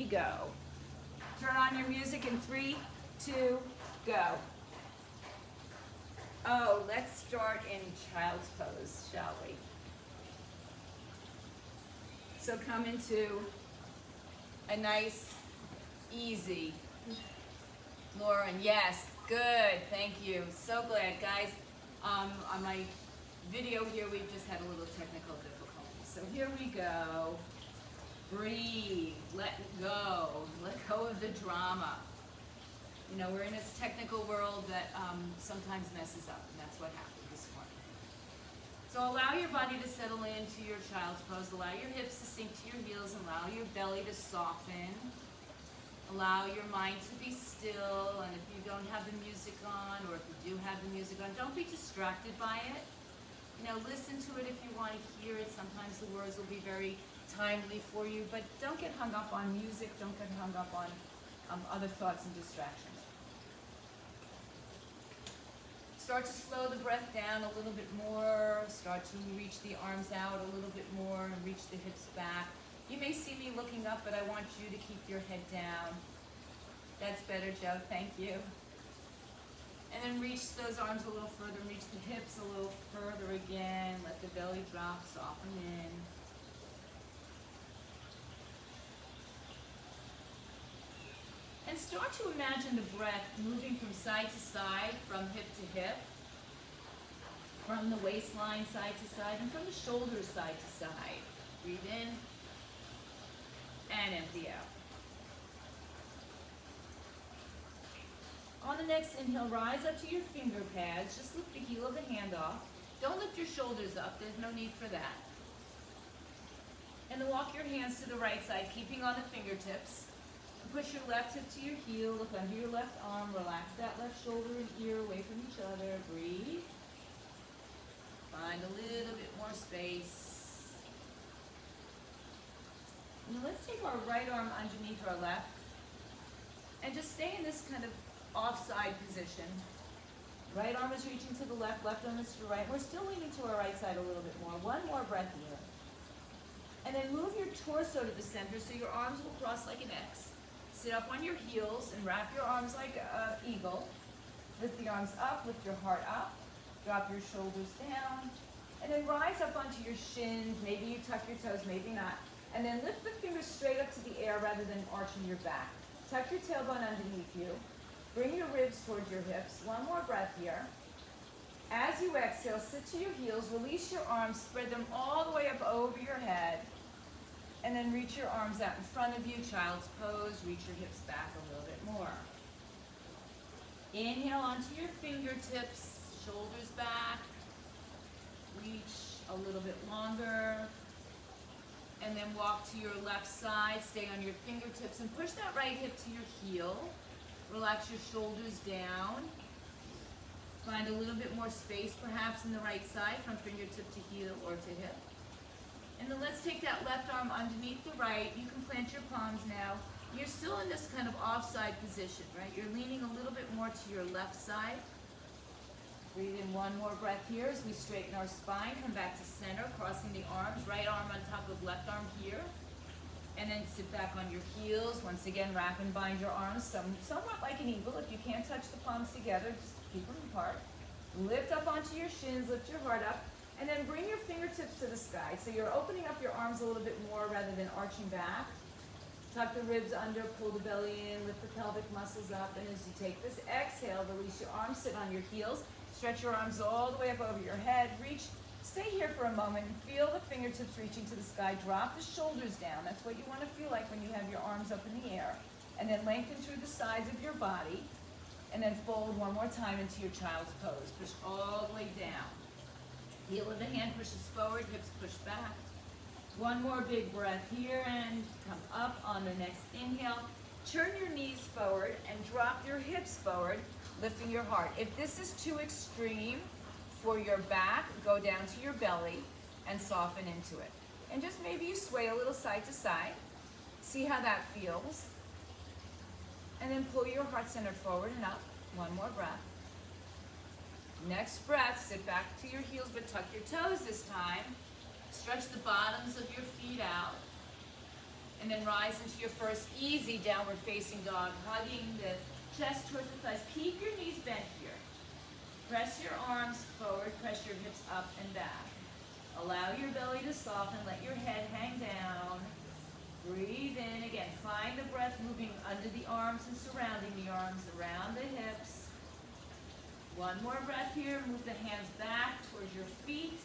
go. Turn on your music in 3, 2, go. Oh, let's start in child's pose, shall we? So come into a nice, easy, Lauren, yes, good, thank you. So glad, guys. On my video here, we've just had a little technical difficulty. So here we go. Breathe, let go of the drama. You know, we're in this technical world that sometimes messes up, and that's what happened this morning. So allow your body to settle into your child's pose. Allow your hips to sink to your heels. Allow your belly to soften. Allow your mind to be still. And if you don't have the music on, or if you do have the music on, don't be distracted by it. You know, listen to it if you want to hear it. Sometimes the words will be very timely for you, but don't get hung up on music. Don't get hung up on other thoughts and distractions. Start to slow the breath down a little bit more. Start to reach the arms out a little bit more and reach the hips back. You may see me looking up, but I want you to keep your head down. That's better, Joe. Thank you. And then reach those arms a little further. Reach the hips a little further again. Let the belly drop, soften in. And start to imagine the breath moving from side to side, from hip to hip, from the waistline side to side, and from the shoulders side to side. Breathe in and empty out. On the next inhale, rise up to your finger pads. Just lift the heel of the hand off. Don't lift your shoulders up. There's no need for that. And then walk your hands to the right side, keeping on the fingertips. Push your left hip to your heel, look under your left arm, relax that left shoulder and ear away from each other, breathe. Find a little bit more space. Now let's take our right arm underneath our left and just stay in this kind of offside position. Right arm is reaching to the left arm is to the right. We're still leaning to our right side a little bit more. One more breath here. And then move your torso to the center so your arms will cross like an X. Sit up on your heels and wrap your arms like an eagle. Lift the arms up, lift your heart up. Drop your shoulders down. And then rise up onto your shins. Maybe you tuck your toes, maybe not. And then lift the fingers straight up to the air rather than arching your back. Tuck your tailbone underneath you. Bring your ribs towards your hips. One more breath here. As you exhale, sit to your heels. Release your arms. Spread them all the way up over your head. And then reach your arms out in front of you, child's pose. Reach your hips back a little bit more. Inhale onto your fingertips, shoulders back. Reach a little bit longer. And then walk to your left side. Stay on your fingertips and push that right hip to your heel. Relax your shoulders down. Find a little bit more space perhaps in the right side from fingertip to heel or to hip. And then let's take that left arm underneath the right. You can plant your palms now. You're still in this kind of offside position, right? You're leaning a little bit more to your left side. Breathe in one more breath here as we straighten our spine. Come back to center, crossing the arms. Right arm on top of left arm here. And then sit back on your heels. Once again, wrap and bind your arms somewhat like an eagle. If you can't touch the palms together, just keep them apart. Lift up onto your shins, lift your heart up. And then bring your fingertips to the sky. So you're opening up your arms a little bit more rather than arching back. Tuck the ribs under, pull the belly in, lift the pelvic muscles up. And as you take this exhale, release your arms, sit on your heels. Stretch your arms all the way up over your head. Reach, stay here for a moment and feel the fingertips reaching to the sky. Drop the shoulders down. That's what you want to feel like when you have your arms up in the air. And then lengthen through the sides of your body. And then fold one more time into your child's pose. Push all the way down. Heel of the hand pushes forward, hips push back. One more big breath here and come up on the next inhale. Turn your knees forward and drop your hips forward, lifting your heart. If this is too extreme for your back, go down to your belly and soften into it. And just maybe you sway a little side to side. See how that feels. And then pull your heart center forward and up. One more breath. Next breath, sit back to your heels, but tuck your toes this time. Stretch the bottoms of your feet out. And then rise into your first easy downward facing dog, hugging the chest towards the thighs. Keep your knees bent here. Press your arms forward, press your hips up and back. Allow your belly to soften, let your head hang down. Breathe in again. Find the breath moving under the arms and surrounding the arms, around the hips. One more breath here. Move the hands back towards your feet.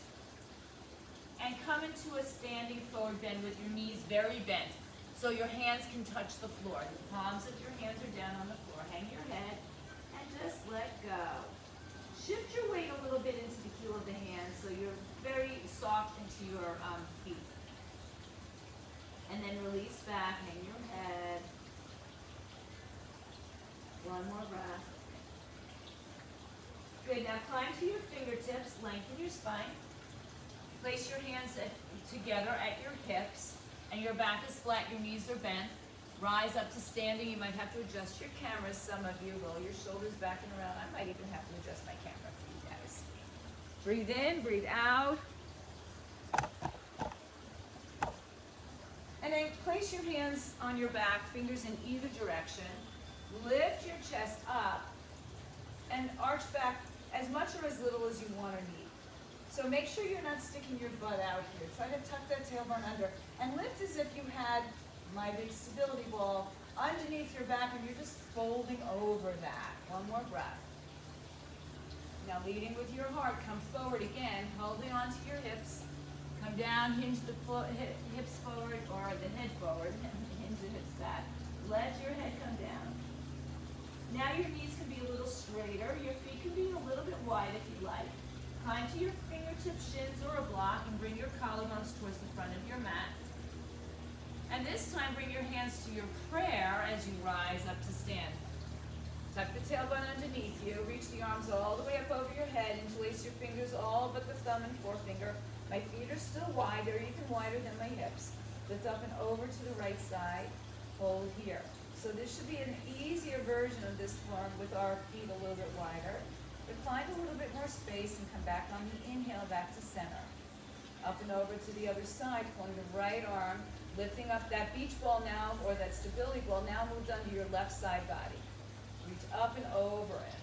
And come into a standing forward bend with your knees very bent, so your hands can touch the floor. The palms of your hands are down on the floor. Hang your head and just let go. Shift your weight a little bit into the heel of the hands so you're very soft into your feet. And then release back, hang your head. One more breath. Good, now climb to your fingertips, lengthen your spine. Place your hands together at your hips, and your back is flat, your knees are bent. Rise up to standing. You might have to adjust your camera. Some of you roll your shoulders back and around. I might even have to adjust my camera for you guys. Breathe in, breathe out. And then place your hands on your back, fingers in either direction. Lift your chest up and arch back as much or as little as you want or need. So make sure you're not sticking your butt out here. Try to tuck that tailbone under. And lift as if you had my big stability ball underneath your back and you're just folding over that. One more breath. Now leading with your heart, come forward again, holding onto your hips. Come down, hinge the hips forward or the head forward, hinge the hips back. Let your head come down. Now your knees can be a little straighter. Your feet can be a little bit wide if you like. Climb to your fingertips, shins, or a block, and bring your collarbones towards the front of your mat. And this time, bring your hands to your prayer as you rise up to stand. Tuck the tailbone underneath you. Reach the arms all the way up over your head. Interlace your fingers, all but the thumb and forefinger. My feet are still wide. They're even wider than my hips. Lift up and over to the right side. Hold here. So this should be an easier version of this form with our feet a little bit wider. But find a little bit more space and come back on the inhale back to center. Up and over to the other side, pulling the right arm, lifting up that beach ball now, or that stability ball now moved under your left side body. Reach up and over it.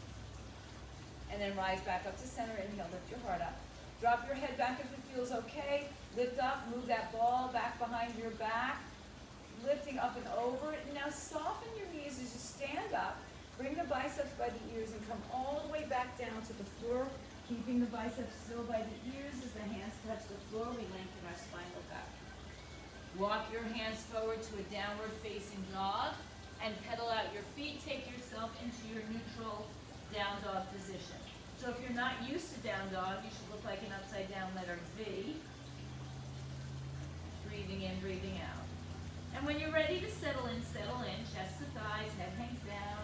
And then rise back up to center, inhale, lift your heart up. Drop your head back if it feels okay. Lift up, move that ball back behind your back. Lifting up and over it. And now soften your knees as you stand up. Bring the biceps by the ears and come all the way back down to the floor, keeping the biceps still by the ears as the hands touch the floor. We lengthen our spinal back. Walk your hands forward to a downward facing dog and pedal out your feet. Take yourself into your neutral down dog position. So if you're not used to down dog, you should look like an upside down letter V. Breathing in, breathing out. And when you're ready to settle in, chest to thighs, head hangs down.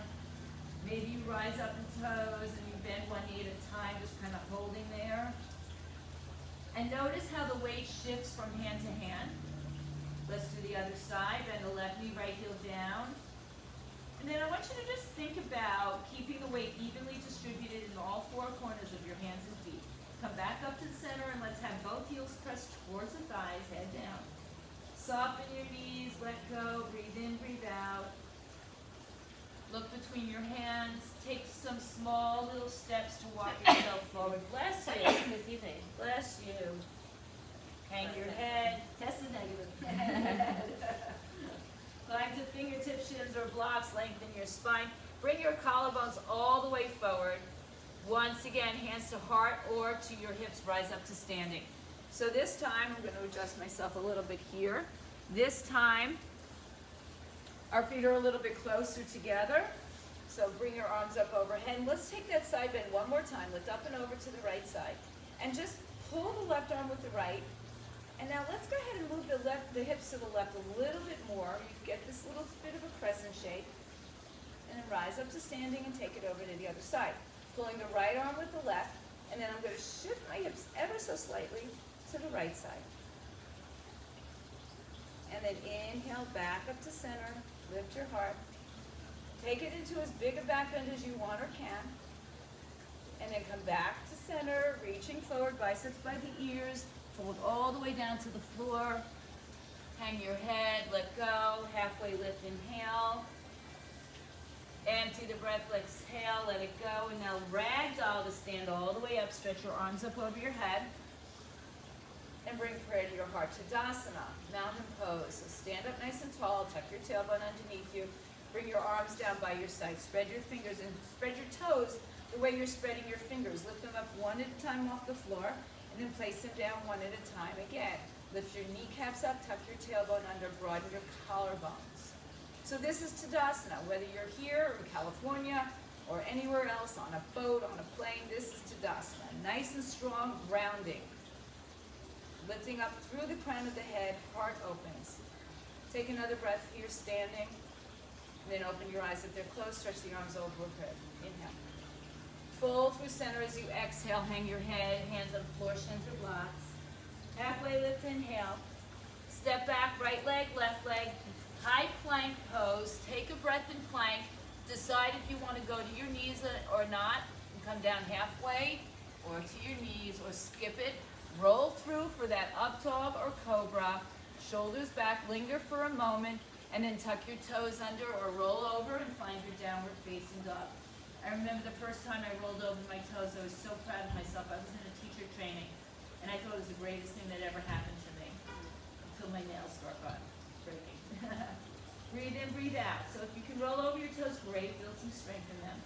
Maybe you rise up in toes and you bend one knee at a time, just kind of holding there. And notice how the weight shifts from hand to hand. Let's do the other side. Bend the left knee, right heel down. And then I want you to just think about keeping the weight evenly distributed in all four corners of your hands and feet. Come back up to the center and let's have both heels pressed towards the thighs, head down. Soften your knees, let go, breathe in, breathe out. Look between your hands. Take some small little steps to walk yourself forward. Bless you. Bless you. Hang your head. Test is negative. Climb to fingertips, shins, or blocks. Lengthen your spine. Bring your collarbones all the way forward. Once again, hands to heart or to your hips. Rise up to standing. So this time, I'm going to adjust myself a little bit here. This time, our feet are a little bit closer together. So bring your arms up overhead. And let's take that side bend one more time. Lift up and over to the right side. And just pull the left arm with the right. And now let's go ahead and move the hips to the left a little bit more. You get this little bit of a crescent shape. And then rise up to standing and take it over to the other side. Pulling the right arm with the left. And then I'm going to shift my hips ever so slightly to the right side. And then inhale back up to center. Lift your heart. Take it into as big a back bend as you want or can. And then come back to center, reaching forward, biceps by the ears. Fold all the way down to the floor. Hang your head, let go. Halfway lift, inhale. Empty the breath, exhale, let it go. And now ragdoll to stand all the way up. Stretch your arms up over your head. And bring prayer to your heart. Tadasana, mountain pose. So stand up nice and tall. Tuck your tailbone underneath you. Bring your arms down by your side. Spread your fingers and spread your toes the way you're spreading your fingers. Lift them up one at a time off the floor. And then place them down one at a time again. Lift your kneecaps up. Tuck your tailbone under. Broaden your collarbones. So this is Tadasana. Whether you're here in California or anywhere else, on a boat, on a plane, this is Tadasana. Nice and strong, grounding. Lifting up through the crown of the head, heart opens. Take another breath here, standing. And then open your eyes. If they're closed, stretch the arms overhead. Inhale. Fold through center as you exhale. Hang your head, hands on the floor, shins or blocks. Halfway lift, inhale. Step back, right leg, left leg. High plank pose. Take a breath in plank. Decide if you want to go to your knees or not. And come down halfway or to your knees or skip it. Roll through for that up dog or cobra. Shoulders back, linger for a moment, and then tuck your toes under or roll over and find your downward facing dog. I remember the first time I rolled over my toes, I was so proud of myself. I was in a teacher training, and I thought it was the greatest thing that ever happened to me until my nails started breaking. Breathe in, breathe out. So if you can roll over your toes, great. Build some strength in them.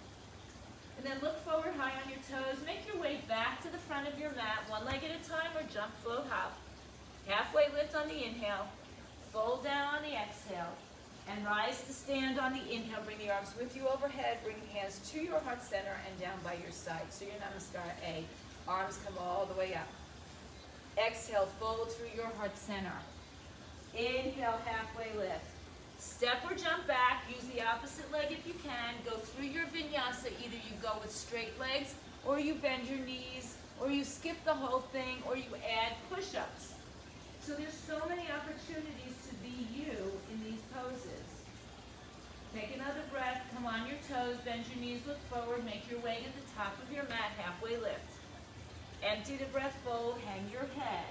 And then look forward high on your toes. Make your way back to the front of your mat, one leg at a time, or jump, float, hop. Halfway lift on the inhale. Fold down on the exhale. And rise to stand on the inhale. Bring the arms with you overhead. Bring the hands to your heart center and down by your side. So your Namaskar A. Arms come all the way up. Exhale, fold through your heart center. Inhale, halfway lift. Step or jump back, use the opposite leg if you can. Go through your vinyasa. Either you go with straight legs, or you bend your knees, or you skip the whole thing, or you add push-ups. So there's so many opportunities to be you in these poses. Take another breath, come on your toes, bend your knees, look forward, make your way to the top of your mat, halfway lift. Empty the breath, fold, hang your head.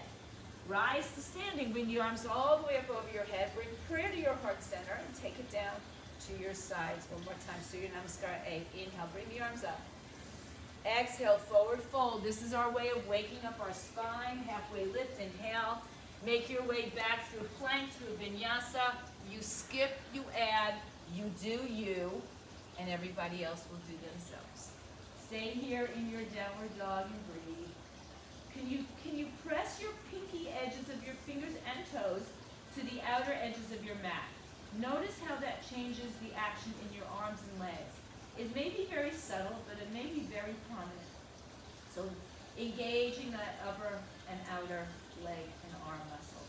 Rise to standing, bring the arms all the way up over your head, bring prayer to your heart center, and take it down to your sides. One more time, so your Namaskar A. Inhale, bring the arms up. Exhale, forward fold. This is our way of waking up our spine. Halfway lift, inhale. Make your way back through plank, through vinyasa. You skip, you add, you do you, and everybody else will do themselves. Stay here in your downward dog and breathe. Can you press your pinky edges of your fingers and toes to the outer edges of your mat? Notice how that changes the action in your arms and legs. It may be very subtle, but it may be very prominent. So engaging that upper and outer leg and arm muscle.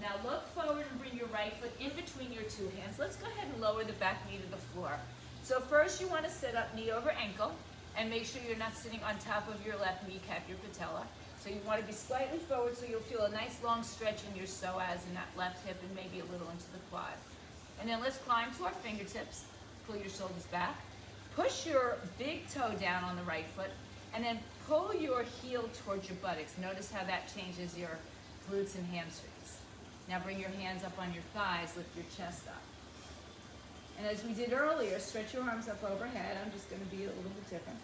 Now look forward and bring your right foot in between your two hands. Let's go ahead and lower the back knee to the floor. So first you want to sit up knee over ankle. And make sure you're not sitting on top of your left kneecap, your patella. So you want to be slightly forward so you'll feel a nice long stretch in your psoas in that left hip and maybe a little into the quad. And then let's climb to our fingertips. Pull your shoulders back. Push your big toe down on the right foot. And then pull your heel towards your buttocks. Notice how that changes your glutes and hamstrings. Now bring your hands up on your thighs. Lift your chest up. And as we did earlier, stretch your arms up overhead. I'm just going to be a little bit different.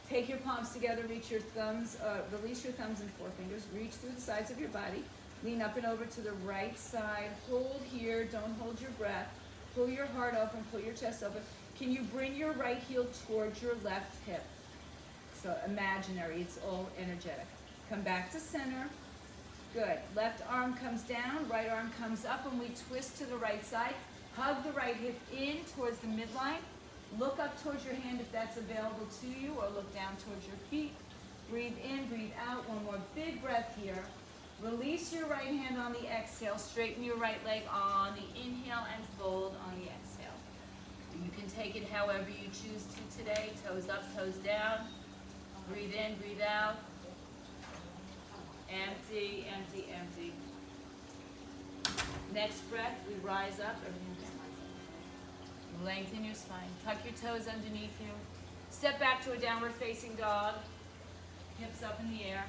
Take your palms together, reach your thumbs, release your thumbs and forefingers. Reach through the sides of your body. Lean up and over to the right side. Hold here. Don't hold your breath. Pull your heart open. Pull your chest open. Can you bring your right heel towards your left hip? So imaginary. It's all energetic. Come back to center. Good. Left arm comes down. Right arm comes up. And we twist to the right side. Hug the right hip in towards the midline. Look up towards your hand if that's available to you, or look down towards your feet. Breathe in, breathe out. One more big breath here. Release your right hand on the exhale. Straighten your right leg on the inhale and fold on the exhale. You can take it however you choose to today. Toes up, toes down. Breathe in, breathe out. Empty, empty, empty. Next breath, we rise up. Lengthen your spine. Tuck your toes underneath you. Step back to a downward facing dog. Hips up in the air.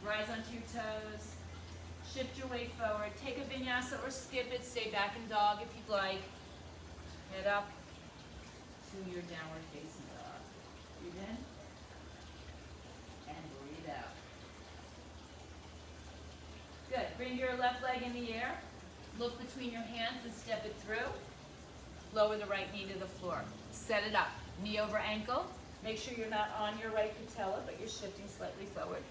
Rise onto your toes. Shift your weight forward. Take a vinyasa or skip it. Stay back in dog if you'd like. Head up to your downward facing dog. Breathe in and breathe out. Good. Bring your left leg in the air. Look between your hands and step it through. Lower the right knee to the floor. Set it up. Knee over ankle. Make sure you're not on your right patella, but you're shifting slightly forward.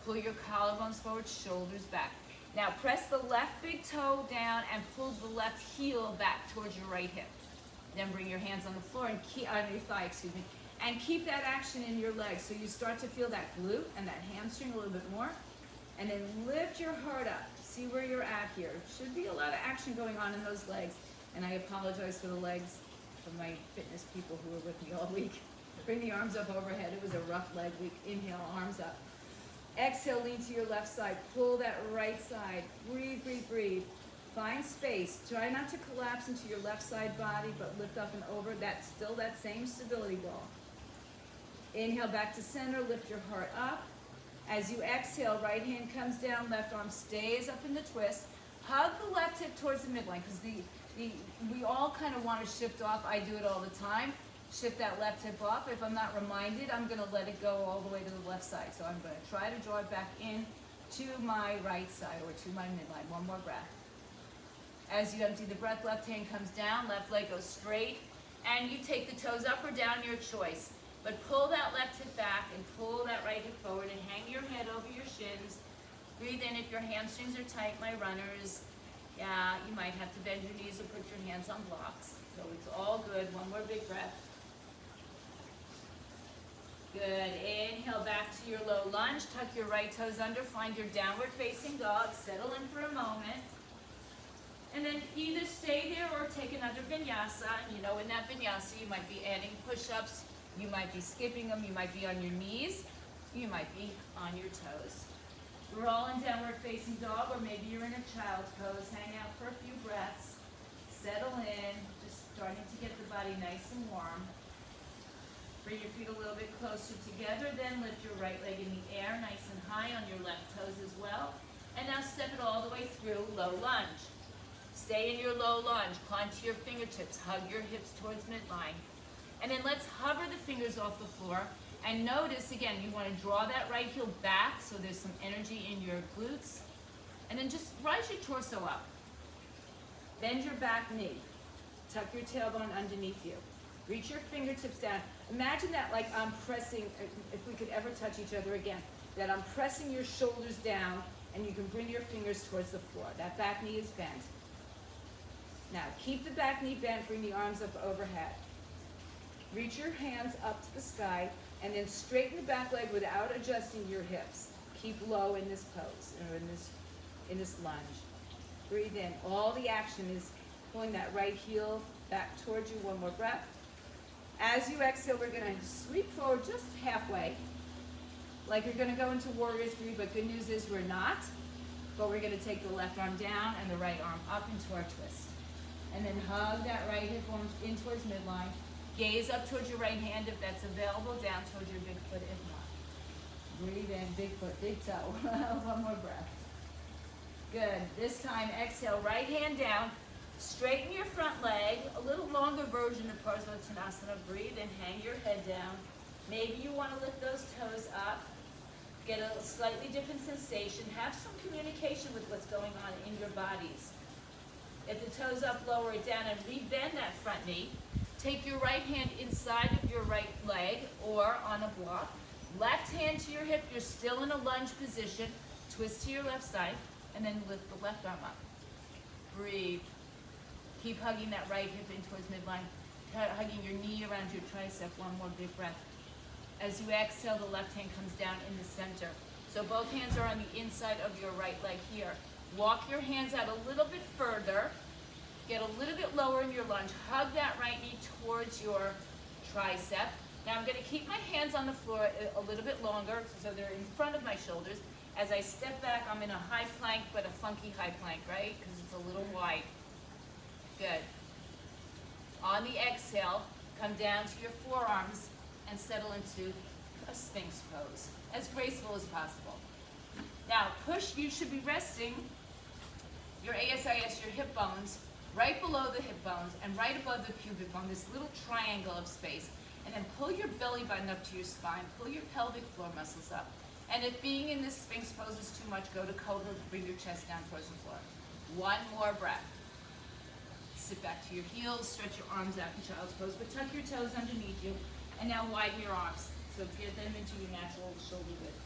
Pull your collarbones forward, shoulders back. Now press the left big toe down and pull the left heel back towards your right hip. Then bring your hands on the floor and on your thigh, and keep that action in your legs. So you start to feel that glute and that hamstring a little bit more. And then lift your heart up. See where you're at here. Should be a lot of action going on in those legs. And I apologize for the legs from my fitness people who were with me all week. Bring the arms up overhead. It was a rough leg week. Inhale, arms up. Exhale, lean to your left side. Pull that right side. Breathe, breathe, breathe. Find space. Try not to collapse into your left side body, but lift up and over. That's still that same stability ball. Inhale back to center. Lift your heart up. As you exhale, right hand comes down, left arm stays up in the twist. Hug the left hip towards the midline, because we all kind of want to shift off. I do it all the time. Shift that left hip off. If I'm not reminded, I'm going to let it go all the way to the left side. So I'm going to try to draw it back in to my right side or to my midline. One more breath. As you empty the breath, left hand comes down, left leg goes straight, and you take the toes up or down, your choice. But pull that left hip back and pull that right hip forward and hang your head over your shins. Breathe in if your hamstrings are tight, my runners. Yeah, you might have to bend your knees or put your hands on blocks. So it's all good. One more big breath. Good. Inhale back to your low lunge. Tuck your right toes under. Find your downward facing dog. Settle in for a moment. And then either stay there or take another vinyasa. You know, in that vinyasa, you might be adding push-ups. You might be skipping them. You might be on your knees. You might be on your toes. We're all in downward facing dog, or maybe you're in a child's pose. Hang out for a few breaths. Settle in. Just starting to get the body nice and warm. Bring your feet a little bit closer together. Then lift your right leg in the air, nice and high on your left toes as well. And now step it all the way through, low lunge. Stay in your low lunge. Climb to your fingertips. Hug your hips towards midline. And then let's hover the fingers off the floor. And notice, again, you want to draw that right heel back so there's some energy in your glutes. And then just rise your torso up. Bend your back knee. Tuck your tailbone underneath you. Reach your fingertips down. Imagine that like I'm pressing, if we could ever touch each other again, that I'm pressing your shoulders down and you can bring your fingers towards the floor. That back knee is bent. Now, keep the back knee bent, bring the arms up overhead. Reach your hands up to the sky, and then straighten the back leg without adjusting your hips. Keep low in this pose, or in this lunge. Breathe in. All the action is pulling that right heel back towards you. One more breath. As you exhale, we're going to sweep forward just halfway, like you're going to go into Warrior 3, but good news is we're not. But we're going to take the left arm down and the right arm up into our twist. And then hug that right hip bone in towards midline. Gaze up towards your right hand if that's available, down towards your big foot if not. Breathe in, big foot, big toe. One more breath. Good. This time, exhale, right hand down. Straighten your front leg, a little longer version of Parsvottanasana. Breathe and hang your head down. Maybe you want to lift those toes up. Get a slightly different sensation. Have some communication with what's going on in your bodies. If the toes up, lower it down and rebend that front knee. Take your right hand inside of your right leg or on a block. Left hand to your hip. You're still in a lunge position. Twist to your left side and then lift the left arm up. Breathe. Keep hugging that right hip in towards midline. Hugging your knee around your tricep. One more big breath. As you exhale, the left hand comes down in the center. So both hands are on the inside of your right leg here. Walk your hands out a little bit further. Get a little bit lower in your lunge. Hug that right knee towards your tricep. Now I'm going to keep my hands on the floor a little bit longer so they're in front of my shoulders. As I step back, I'm in a high plank, but a funky high plank, right? Because it's a little wide. Good. On the exhale, come down to your forearms and settle into a Sphinx pose, as graceful as possible. Now push, you should be resting your ASIS, your hip bones, right below the hip bones and right above the pubic bone, this little triangle of space. And then pull your belly button up to your spine, pull your pelvic floor muscles up. And if being in this Sphinx pose is too much, go to Cobra, bring your chest down towards the floor. One more breath. Sit back to your heels, stretch your arms out in child's pose, but tuck your toes underneath you. And now widen your arms, so get them into your natural shoulder width.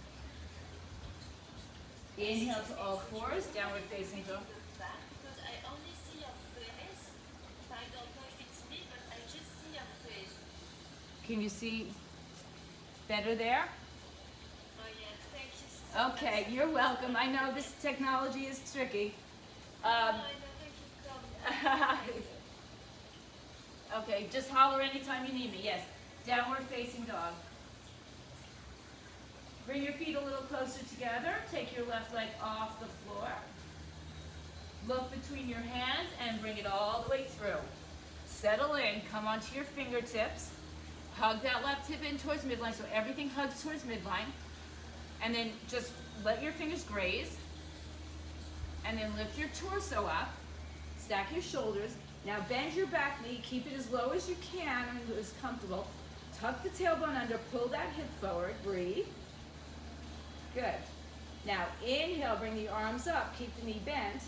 Inhale to all fours, downward facing dog. Because I only see your face. I don't know if it's me, but I just see your face. Can you see better there? Oh yeah, thank you so much. Okay, you're welcome. I know this technology is tricky. I never could come. Okay, just holler anytime you need me. Yes, downward facing dog. Bring your feet a little closer together. Take your left leg off the floor. Look between your hands and bring it all the way through. Settle in, come onto your fingertips. Hug that left hip in towards midline so everything hugs towards midline. And then just let your fingers graze. And then lift your torso up. Stack your shoulders. Now bend your back knee. Keep it as low as you can and as comfortable. Tuck the tailbone under. Pull that hip forward. Breathe. Good. Now inhale, bring the arms up. Keep the knee bent.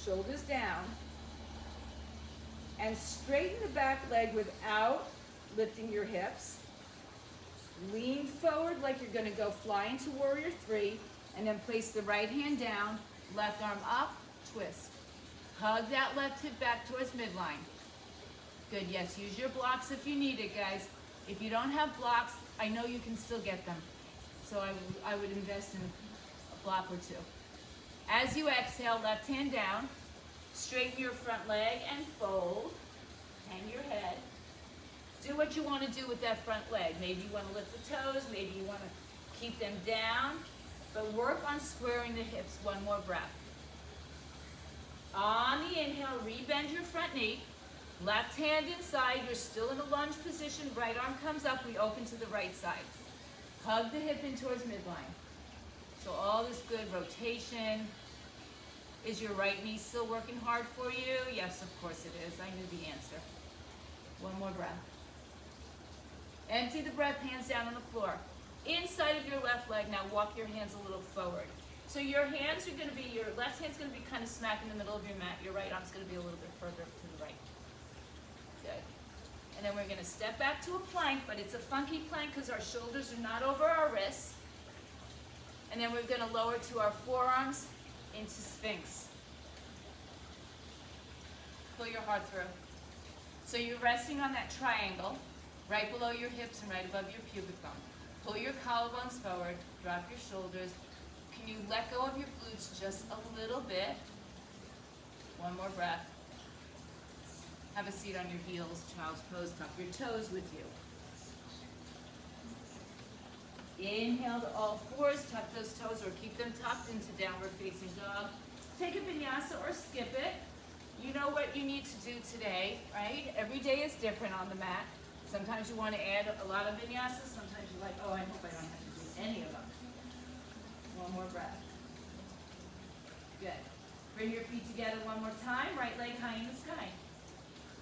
Shoulders down. And straighten the back leg without lifting your hips. Lean forward like you're going to go fly into Warrior 3. And then place the right hand down. Left arm up. Twist. Hug that left hip back towards midline. Good, yes, use your blocks if you need it, guys. If you don't have blocks, I know you can still get them. So I would invest in a block or two. As you exhale, left hand down. Straighten your front leg and fold. Hang your head. Do what you want to do with that front leg. Maybe you want to lift the toes, maybe you want to keep them down, but work on squaring the hips. One more breath. On the inhale, rebend your front knee. Left hand inside, you're still in a lunge position. Right arm comes up, we open to the right side. Hug the hip in towards midline. So all this good rotation. Is your right knee still working hard for you? Yes, of course it is. I knew the answer. One more breath. Empty the breath, hands down on the floor. Inside of your left leg, now walk your hands a little forward. So your hands are going to be, your left hand's going to be kind of smack in the middle of your mat. Your right arm's going to be a little bit further to the right. Good. And then we're going to step back to a plank, but it's a funky plank because our shoulders are not over our wrists. And then we're going to lower to our forearms into Sphinx. Pull your heart through. So you're resting on that triangle, right below your hips and right above your pubic bone. Pull your collarbones forward, drop your shoulders. Can you let go of your glutes just a little bit? One more breath. Have a seat on your heels, child's pose, tuck your toes with you. Inhale to all fours, tuck those toes or keep them tucked into downward facing dog. Take a vinyasa or skip it. You know what you need to do today, right? Every day is different on the mat. Sometimes you want to add a lot of vinyasas, sometimes you're like, oh, I hope I don't have to do any of them. One more breath. Good. Bring your feet together one more time. Right leg high in the sky.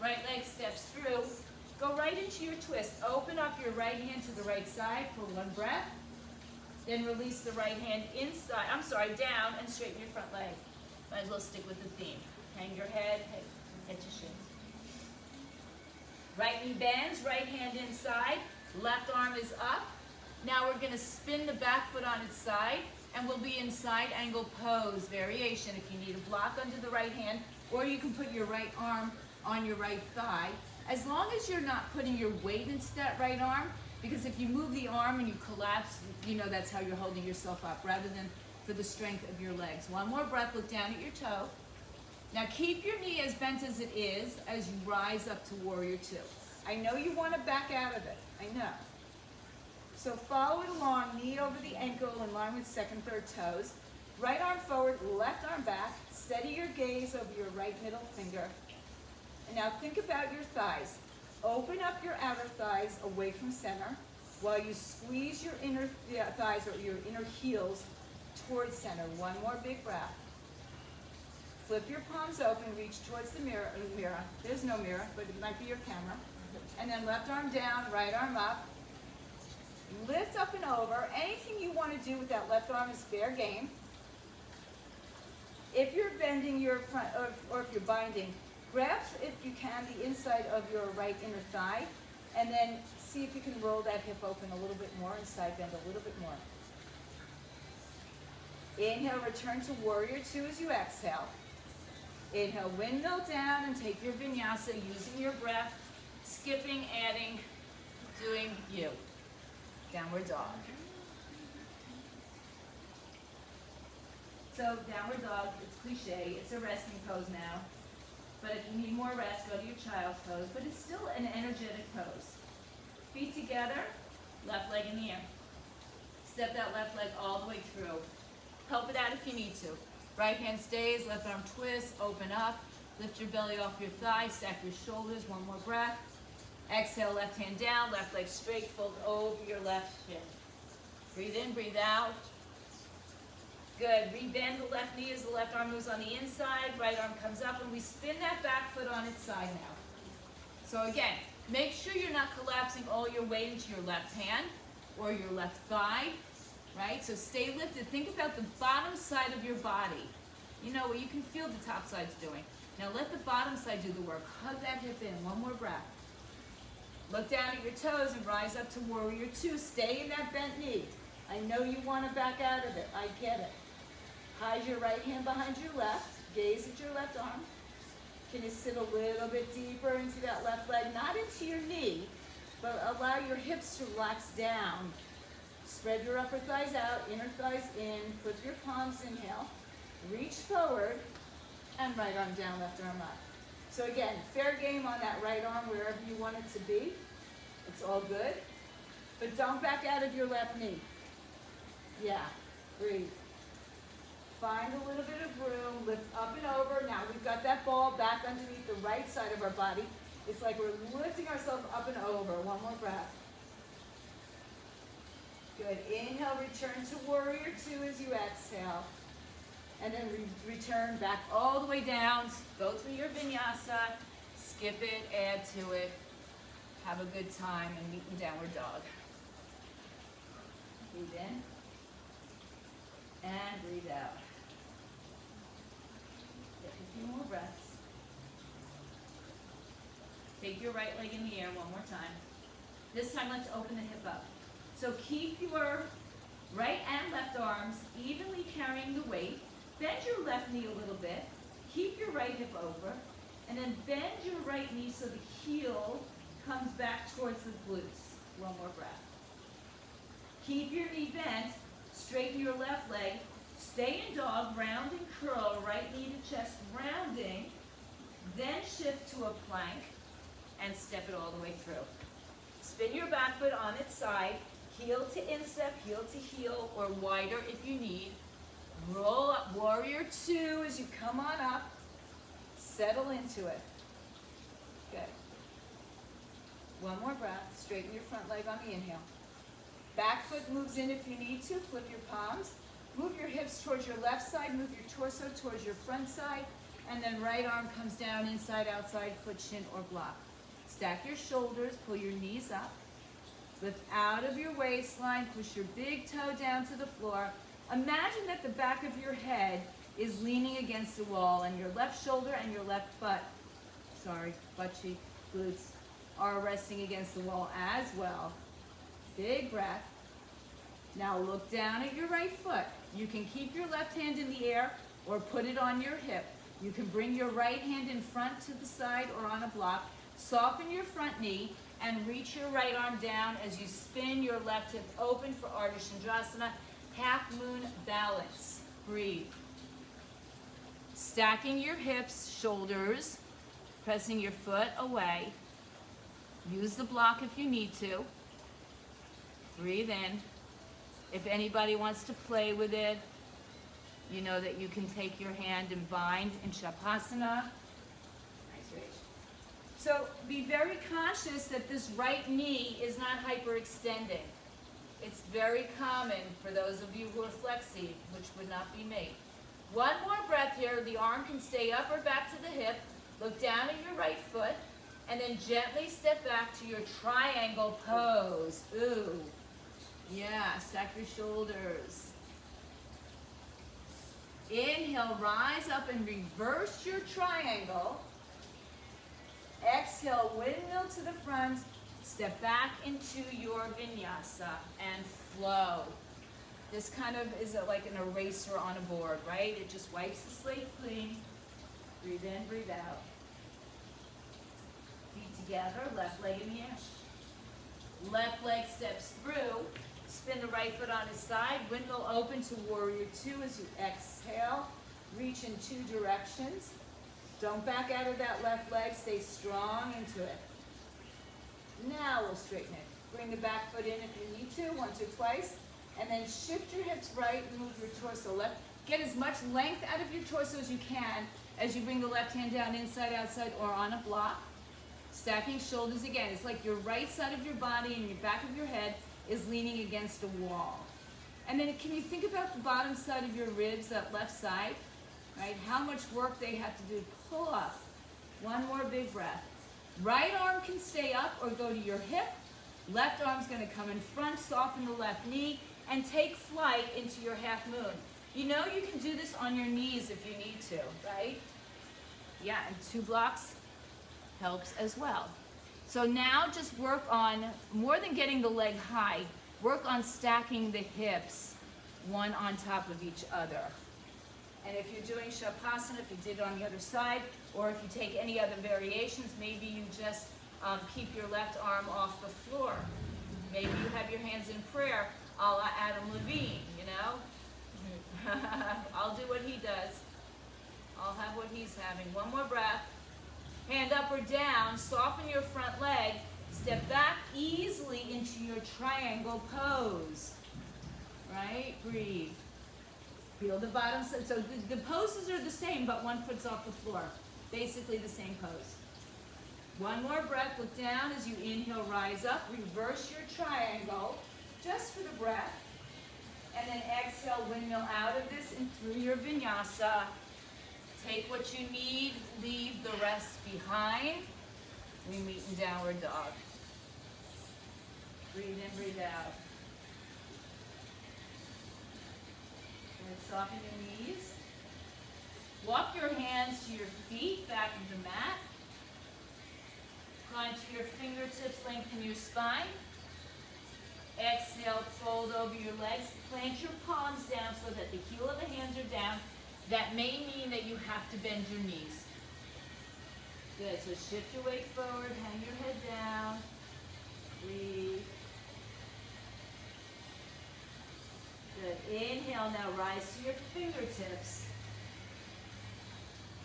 Right leg steps through. Go right into your twist. Open up your right hand to the right side for one breath. Then release the right hand down and straighten your front leg. Might as well stick with the theme. Hang your head to shins. Right knee bends, right hand inside. Left arm is up. Now we're going to spin the back foot on its side, and we'll be in side angle pose variation if you need a block under the right hand, or you can put your right arm on your right thigh. As long as you're not putting your weight into that right arm, because if you move the arm and you collapse, you know that's how you're holding yourself up, rather than for the strength of your legs. One more breath, look down at your toe. Now keep your knee as bent as it is as you rise up to Warrior 2. I know you want to back out of it, I know. So follow it along, knee over the ankle in line with second, third toes. Right arm forward, left arm back. Steady your gaze over your right middle finger. And now think about your thighs. Open up your outer thighs away from center while you squeeze your inner thighs or your inner heels towards center. One more big breath. flip your palms open, reach towards the mirror. There's no mirror, but it might be your camera. And then left arm down, right arm up. Lift up and over. Anything you want to do with that left arm is fair game. If you're bending your front, or if you're binding, grab, if you can, the inside of your right inner thigh, and then see if you can roll that hip open a little bit more and side bend a little bit more. Inhale, return to warrior two as you exhale. Inhale, windmill down and take your vinyasa using your breath, skipping, adding, doing you. Downward dog. So downward dog, it's cliche, it's a resting pose now. But if you need more rest, go to your child's pose. But it's still an energetic pose. Feet together, left leg in the air. Step that left leg all the way through. Help it out if you need to. Right hand stays, left arm twists, open up. Lift your belly off your thigh, stack your shoulders, one more breath. Exhale, left hand down, left leg straight, fold over your left shin. Breathe in, breathe out. Good. Rebend the left knee as the left arm moves on the inside, right arm comes up, and we spin that back foot on its side now. So again, make sure you're not collapsing all your weight into your left hand or your left thigh, right? So stay lifted. Think about the bottom side of your body. You know, what you can feel the top side's doing. Now let the bottom side do the work. Hug that hip in. One more breath. Look down at your toes and rise up to warrior two. Stay in that bent knee. I know you want to back out of it. I get it. Hide your right hand behind your left. Gaze at your left arm. Can you sit a little bit deeper into that left leg? Not into your knee, but allow your hips to relax down. Spread your upper thighs out, inner thighs in. Put your palms, inhale. Reach forward, and right arm down, left arm up. So again, fair game on that right arm wherever you want it to be. It's all good. But don't back out of your left knee. Yeah, breathe. Find a little bit of room, lift up and over. Now we've got that ball back underneath the right side of our body. It's like we're lifting ourselves up and over. One more breath. Good. Inhale, return to warrior two as you exhale. And then return back all the way down. Go through your vinyasa. Skip it, add to it. Have a good time and meet in downward dog. Breathe in. And breathe out. Take a few more breaths. Take your right leg in the air one more time. This time let's open the hip up. So keep your right and left arms evenly carrying the weight. Bend your left knee a little bit. Keep your right hip over. And then bend your right knee so the heel comes back towards the glutes. One more breath. Keep your knee bent. Straighten your left leg. Stay in dog, round and curl, right knee to chest, rounding. Then shift to a plank and step it all the way through. Spin your back foot on its side, heel to instep, heel to heel, or wider if you need. Roll up, warrior two as you come on up. Settle into it. Good. One more breath. Straighten your front leg on the inhale. Back foot moves in if you need to. Flip your palms. Move your hips towards your left side. Move your torso towards your front side. And then right arm comes down, inside, outside, foot, shin, or block. Stack your shoulders. Pull your knees up. Lift out of your waistline. Push your big toe down to the floor. Imagine that the back of your head is leaning against the wall and your left shoulder and your left butt cheek, glutes are resting against the wall as well. Big breath. Now look down at your right foot. You can keep your left hand in the air or put it on your hip. You can bring your right hand in front to the side or on a block. Soften your front knee and reach your right arm down as you spin your left hip open for Ardha Chandrasana. Half moon balance. Breathe. Stacking your hips, shoulders, pressing your foot away. Use the block if you need to. Breathe in. If anybody wants to play with it, you know that you can take your hand and bind in Shavasana. Nice reach. So be very conscious that this right knee is not hyperextending. It's very common for those of you who are flexi, which would not be me. One more breath here. The arm can stay up or back to the hip. Look down at your right foot. And then gently step back to your triangle pose. Ooh. Yeah, stack your shoulders. Inhale, rise up and reverse your triangle. Exhale, windmill to the front. Step back into your vinyasa and flow. This kind of is like an eraser on a board, right? It just wipes the slate clean. Breathe in, breathe out. Feet together, left leg in the air. Left leg steps through. Spin the right foot on his side. Windmill open to warrior two as you exhale. Reach in two directions. Don't back out of that left leg. Stay strong into it. Now we'll straighten it. Bring the back foot in if you need to, once or twice. And then shift your hips right and move your torso left. Get as much length out of your torso as you can as you bring the left hand down inside, outside, or on a block. Stacking shoulders again. It's like your right side of your body and your back of your head is leaning against a wall. And then can you think about the bottom side of your ribs, that left side, right? How much work they have to do. Pull up. One more big breath. Right arm can stay up or go to your hip. Left arm's going to come in front, soften the left knee, and take flight into your half moon. You know you can do this on your knees if you need to, right? Yeah, and 2 blocks helps as well. So now just work on, more than getting the leg high, work on stacking the hips one on top of each other. And if you're doing Shavasana, if you did it on the other side, or if you take any other variations, maybe you just keep your left arm off the floor. Maybe you have your hands in prayer, a la Adam Levine, you know? I'll do what he does. I'll have what he's having. One more breath. Hand up or down, soften your front leg, step back easily into your triangle pose. Right? Breathe. Feel the bottom side. So the poses are the same, but one foot's off the floor. Basically the same pose. One more breath. Look down as you inhale, rise up. Reverse your triangle just for the breath. And then exhale, windmill out of this and through your vinyasa. Take what you need, leave the rest behind. We meet in downward dog. Breathe in, breathe out. Good. Soften your knees. Walk your hands to your feet, back of the mat. Climb to your fingertips, lengthen your spine. Exhale, fold over your legs. Plant your palms down so that the heel of the hands are down. That may mean that you have to bend your knees. Good, so shift your weight forward, hang your head down, breathe. Good, inhale, now rise to your fingertips.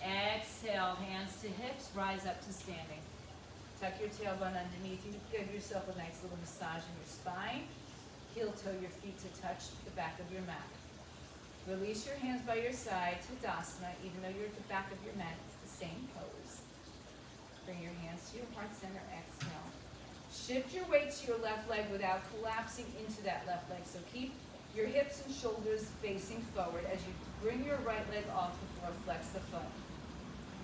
Exhale, hands to hips, rise up to standing. Tuck your tailbone underneath you, give yourself a nice little massage in your spine. Heel toe your feet to touch the back of your mat. Release your hands by your side, Tadasana, even though you're at the back of your mat, it's the same pose. Bring your hands to your heart center, exhale. Shift your weight to your left leg without collapsing into that left leg. So keep your hips and shoulders facing forward as you bring your right leg off the floor, flex the foot.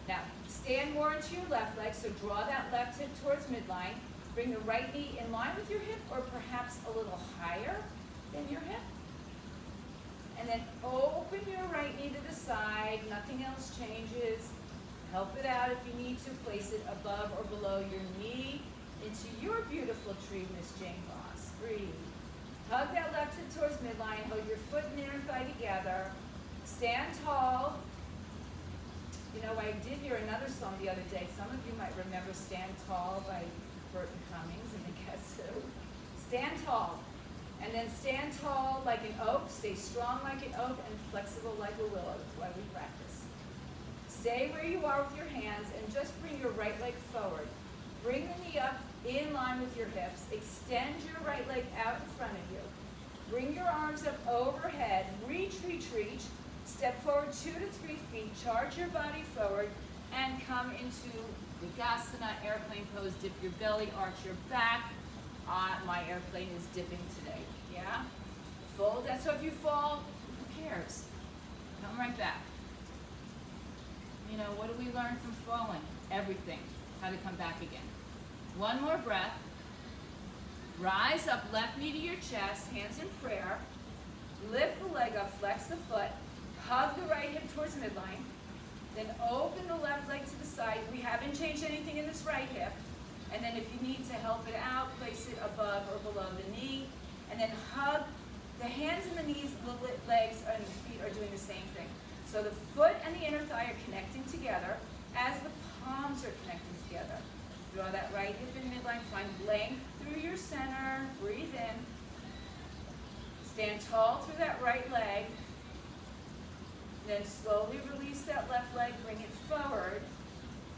Now, stand more into your left leg, so draw that left hip towards midline. Bring the right knee in line with your hip or perhaps a little higher than your hip. And then open your right knee to the side. Nothing else changes. Help it out if you need to. Place it above or below your knee into your beautiful tree, Miss Jane Voss. Breathe. Hug that left hip towards midline. Hold your foot and inner thigh together. Stand tall. You know, I did hear another song the other day. Some of you might remember Stand Tall by Burton Cummings and the Guess Who. Stand tall. And then stand tall like an oak, stay strong like an oak, and flexible like a willow. That's why we practice. Stay where you are with your hands and just bring your right leg forward. Bring the knee up in line with your hips. Extend your right leg out in front of you. Bring your arms up overhead. Reach, reach, reach. Step forward 2 to 3 feet. Charge your body forward and come into Vinyasa, airplane pose. Dip your belly, arch your back. My airplane is dipping today, yeah? Fold that, so if you fall, who cares? Come right back. You know, what do we learn from falling? Everything. How to come back again. One more breath. Rise up, left knee to your chest, hands in prayer. Lift the leg up, flex the foot. Hug the right hip towards midline. Then open the left leg to the side. We haven't changed anything in this right hip. And then if you need to help it out, place it above or below the knee. And then hug the hands and the knees, the legs and the feet are doing the same thing. So the foot and the inner thigh are connecting together as the palms are connecting together. Draw that right hip in midline. Find length through your center. Breathe in. Stand tall through that right leg. Then slowly release that left leg. Bring it forward.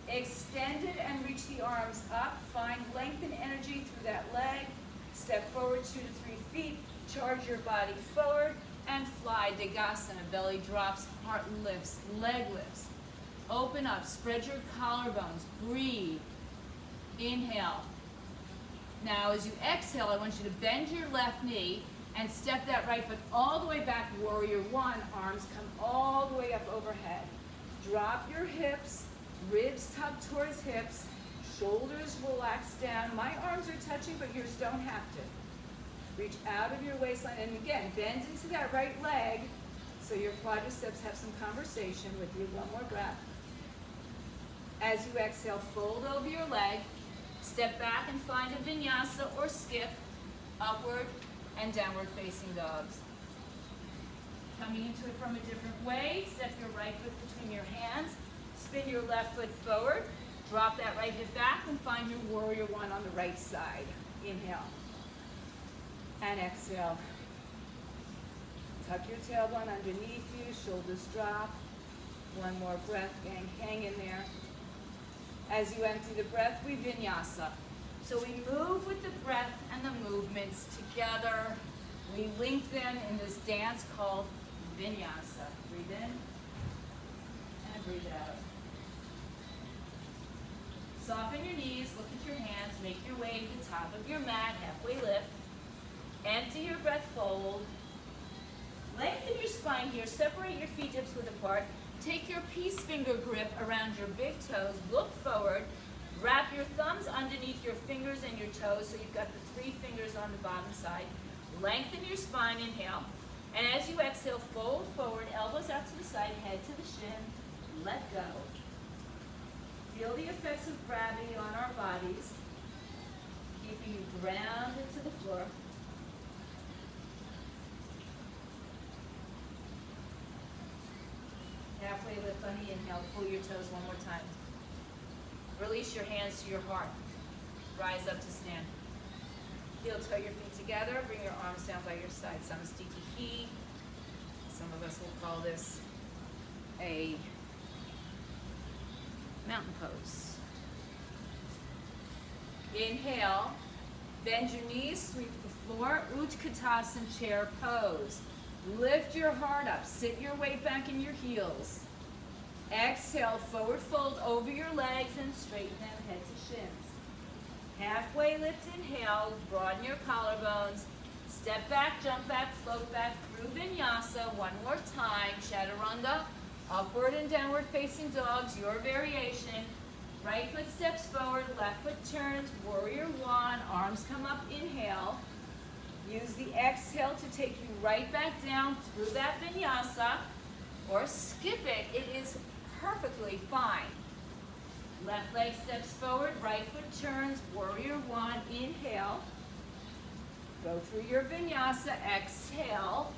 Extend it and reach the arms up. Find length and energy through that leg. Step forward 2 to 3 feet. Charge your body forward and fly. Degasana. Belly drops, heart lifts, leg lifts. Open up. Spread your collarbones. Breathe. Inhale. Now as you exhale, I want you to bend your left knee and step that right foot all the way back. Warrior one. Arms come all the way up overhead. Drop your hips. Ribs tucked towards hips. Shoulders relax down. My arms are touching, but yours don't have to. Reach out of your waistline. And again, bend into that right leg so your quadriceps have some conversation with you. One more breath. As you exhale, fold over your leg. Step back and find a vinyasa or skip. Upward and downward facing dogs. Coming into it from a different way. Step your right foot between your hands. Spin your left foot forward. Drop that right hip back and find your warrior one on the right side. Inhale. And exhale. Tuck your tailbone underneath you. Shoulders drop. One more breath. Hang in there. As you empty the breath, we vinyasa. So we move with the breath and the movements together. We link them in this dance called vinyasa. Breathe in and breathe out. Soften your knees, look at your hands, make your way to the top of your mat, halfway lift. Empty your breath, fold. Lengthen your spine here, separate your feet hips width apart. Take your peace finger grip around your big toes, look forward. Wrap your thumbs underneath your fingers and your toes so you've got the 3 fingers on the bottom side. Lengthen your spine, inhale. And as you exhale, fold forward, elbows out to the side, head to the shin, let go. Feel the effects of gravity on our bodies, keeping you grounded to the floor. Halfway lift on the inhale, pull your toes one more time. Release your hands to your heart. Rise up to stand. Heel toe your feet together, bring your arms down by your side. Samastitihi. Some of us will call this a mountain pose. Inhale, bend your knees, sweep the floor, Utkatasana chair pose. Lift your heart up, sit your weight back in your heels. Exhale, forward fold over your legs and straighten them head to shins. Halfway lift, inhale, broaden your collarbones. Step back, jump back, float back through vinyasa. One more time, chaturanga. Upward and downward facing dogs, your variation. Right foot steps forward, left foot turns, warrior one, arms come up, inhale. Use the exhale to take you right back down through that vinyasa, or skip it. It is perfectly fine. Left leg steps forward, right foot turns, warrior one, inhale. Go through your vinyasa, exhale,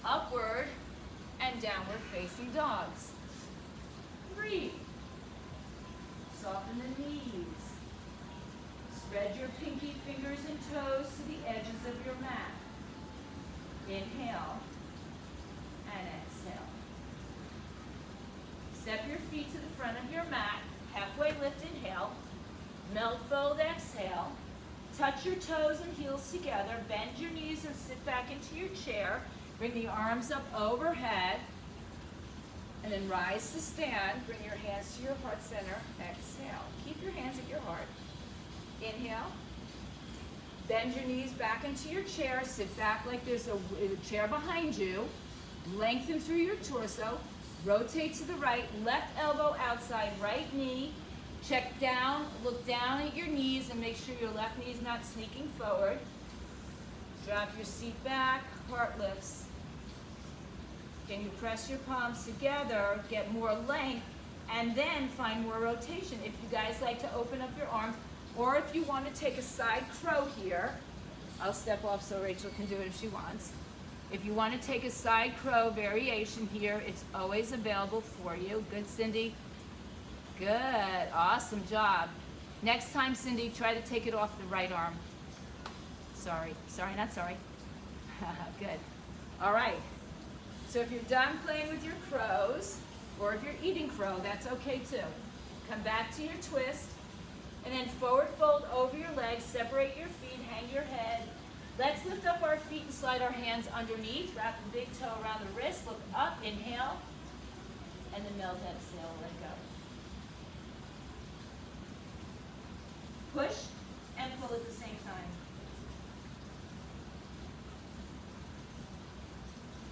upward, and downward facing dogs. Breathe. Soften the knees. Spread your pinky fingers and toes to the edges of your mat. Inhale and exhale. Step your feet to the front of your mat. Halfway lift, inhale. Melt fold, exhale. Touch your toes and heels together. Bend your knees and sit back into your chair. Bring the arms up overhead. And then rise to stand. Bring your hands to your heart center. Exhale. Keep your hands at your heart. Inhale. Bend your knees back into your chair. Sit back like there's a chair behind you. Lengthen through your torso. Rotate to the right, left elbow outside, right knee. Check down, look down at your knees and make sure your left knee is not sneaking forward. Drop your seat back, heart lifts. Can you press your palms together, get more length, and then find more rotation? If you guys like to open up your arms, or if you want to take a side crow here, I'll step off so Rachel can do it if she wants. If you want to take a side crow variation here, it's always available for you. Good, Cindy. Good. Awesome job. Next time, Cindy, try to take it off the right arm. Sorry. Sorry, not sorry. Good. All right. So if you're done playing with your crows, or if you're eating crow, that's okay too. Come back to your twist, and then forward fold over your legs, separate your feet, hang your head. Let's lift up our feet and slide our hands underneath. Wrap the big toe around the wrist. Look up, inhale, and then melt, exhale, let go. Push and pull at the same time.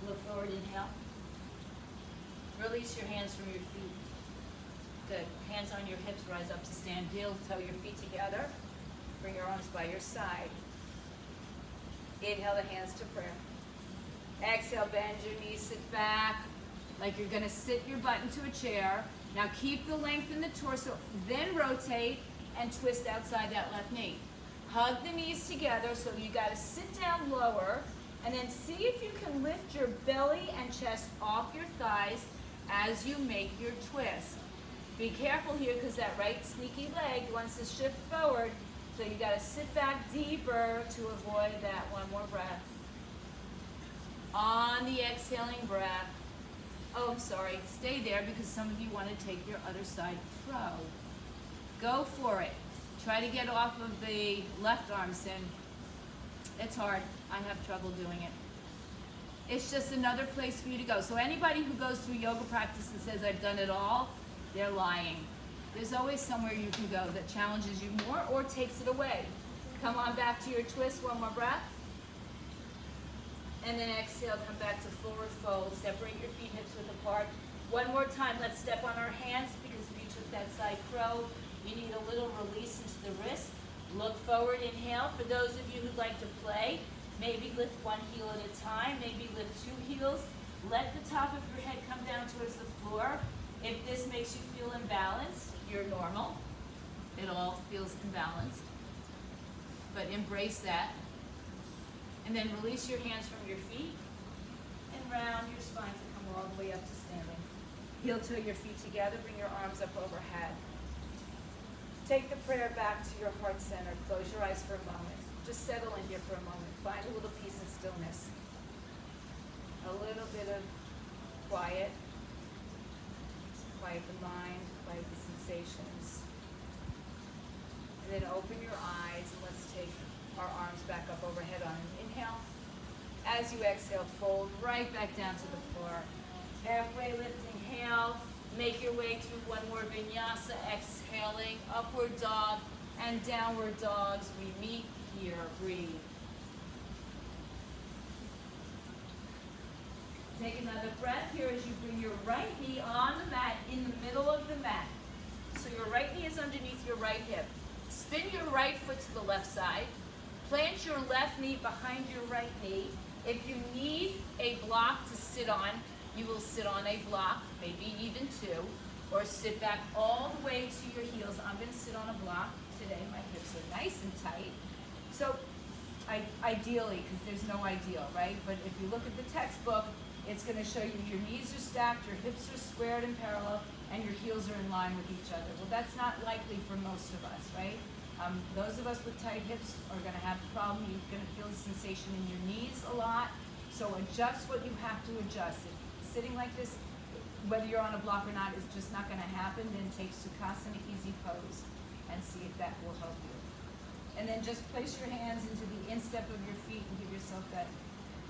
Look forward, inhale. Release your hands from your feet. Good. Hands on your hips, rise up to stand. Heel toe your feet together. Bring your arms by your side. Inhale the hands to prayer. Exhale, bend your knees, sit back like you're going to sit your butt into a chair. Now keep the length in the torso, then rotate and twist outside that left knee. Hug the knees together, so you got to sit down lower, and then see if you can lift your belly and chest off your thighs as you make your twist. Be careful here because that right sneaky leg wants to shift forward. So you got to sit back deeper to avoid that. One more breath. On the exhaling breath. Oh, I'm sorry. Stay there because some of you want to take your other side crow. Go for it. Try to get off of the left arm, Sin. It's hard. I have trouble doing it. It's just another place for you to go. So anybody who goes through yoga practice and says, I've done it all, they're lying. There's always somewhere you can go that challenges you more or takes it away. Come on back to your twist, one more breath. And then exhale, come back to forward fold. Separate your feet, hips width apart. One more time, let's step on our hands because if you took that side crow, you need a little release into the wrist. Look forward, inhale. For those of you who'd like to play, maybe lift one heel at a time, maybe lift two heels. Let the top of your head come down towards the floor. If this makes you feel imbalanced, you're normal. It all feels imbalanced. But embrace that. And then release your hands from your feet and round your spine to come all the way up to standing. Heel toe your feet together, bring your arms up overhead. Take the prayer back to your heart center. Close your eyes for a moment. Just settle in here for a moment. Find a little peace and stillness. A little bit of quiet. Quiet the mind, quiet the sensations. And then open your eyes and let's take our arms back up overhead on an inhale. As you exhale, fold right back down to the floor. Halfway lift, inhale. Make your way through one more vinyasa, exhaling, upward dog and downward dogs. We meet here, breathe. Take another breath here as you bring your right knee on the mat, in the middle of the mat. So your right knee is underneath your right hip. Spin your right foot to the left side. Plant your left knee behind your right knee. If you need a block to sit on, you will sit on a block, maybe even two, or sit back all the way to your heels. I'm going to sit on a block today. My hips are nice and tight. So ideally, because there's no ideal, right? But if you look at the textbook, it's going to show you your knees are stacked, your hips are squared and parallel, and your heels are in line with each other. Well, that's not likely for most of us, right? Those of us with tight hips are going to have a problem. You're going to feel the sensation in your knees a lot. So adjust what you have to adjust. If sitting like this, whether you're on a block or not, is just not going to happen, then take Sukhasana easy pose and see if that will help you. And then just place your hands into the instep of your feet and give yourself that